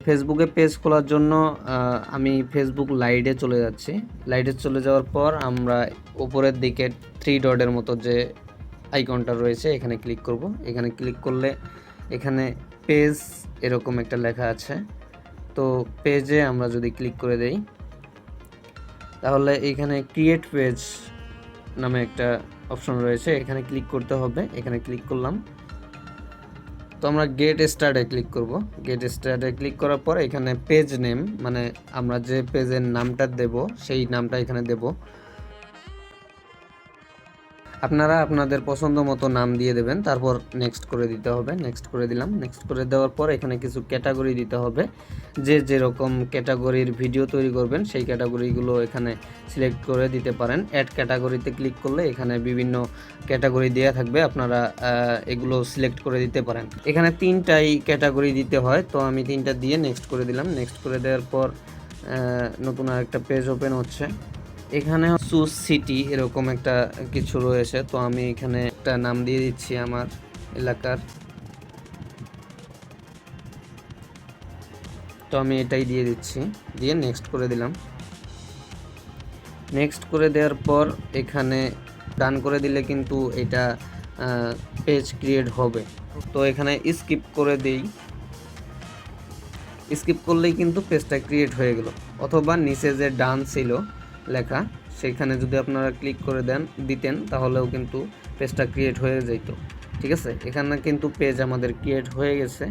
ফেসবুকে পেজ খোলার জন্য আমি ফেসবুক লাইটে চলে যাচ্ছি। লাইটে চলে যাওয়ার পর আমরা উপরের দিকে 3 ডটের মতো যে আইকনটা রয়েছে এখানে ক্লিক করব। এখানে ক্লিক করলে এখানে পেজ এরকম একটা লেখা আছে। তো পেজে আমরা যদি ক্লিক করে দেই তাহলে এখানে ক্রিয়েট পেজ নামে একটা অপশন রয়েছে, এখানে ক্লিক করতে হবে। এখানে ক্লিক করলাম, তো আমরা গেট স্টার্টে ক্লিক করব। গেট স্টার্টে ক্লিক করার পর এখানে পেজ নেম, মানে আমরা যে পেজের নামটা দেব সেই নামটা এখানে দেব। আপনারা আপনাদের পছন্দ মতো নাম দিয়ে দেবেন, তারপর নেক্সট করে দিতে হবে। নেক্সট করে দিলাম। নেক্সট করে দেওয়ার পর এখানে কিছু ক্যাটাগরি দিতে হবে। যে যেরকম ক্যাটাগরির ভিডিও তৈরি করবেন সেই ক্যাটাগরিগুলো এখানে সিলেক্ট করে দিতে পারেন। অ্যাড ক্যাটাগরিতে ক্লিক করলে এখানে বিভিন্ন ক্যাটাগরি দেওয়া থাকবে, আপনারা এগুলো সিলেক্ট করে দিতে পারেন। এখানে 3টাই ক্যাটাগরি দিতে হয়, তো আমি 3টা দিয়ে নেক্সট করে দিলাম। নেক্সট করে দেওয়ার পর নতুন আরেকটা পেজ ওপেন হচ্ছে। এখানে চুজ সিটি এরকম একটা কিছু রয়েছে, তো আমি এখানে একটা নাম দিয়ে দিচ্ছি আমার এলাকার। তো আমি এটাই দিয়ে দিচ্ছি, দিয়ে নেক্সট করে দিলাম। নেক্সট করে দেওয়ার পর এখানে ডান করে দিলে কিন্তু এটা পেজ ক্রিয়েট হবে। তো এখানে স্কিপ করে দেই, স্কিপ করলেই কিন্তু পেজটা ক্রিয়েট হয়ে গেল। অথবা নিচে যে ডান ছিল লেখা সেখানে যদি আপনারা ক্লিক করে দিতেন তাহলেও কিন্তু পেজটা ক্রিয়েট হয়ে যেত। ঠিক আছে, এখানে কিন্তু পেজ আমাদের ক্রিয়েট হয়ে গেছে।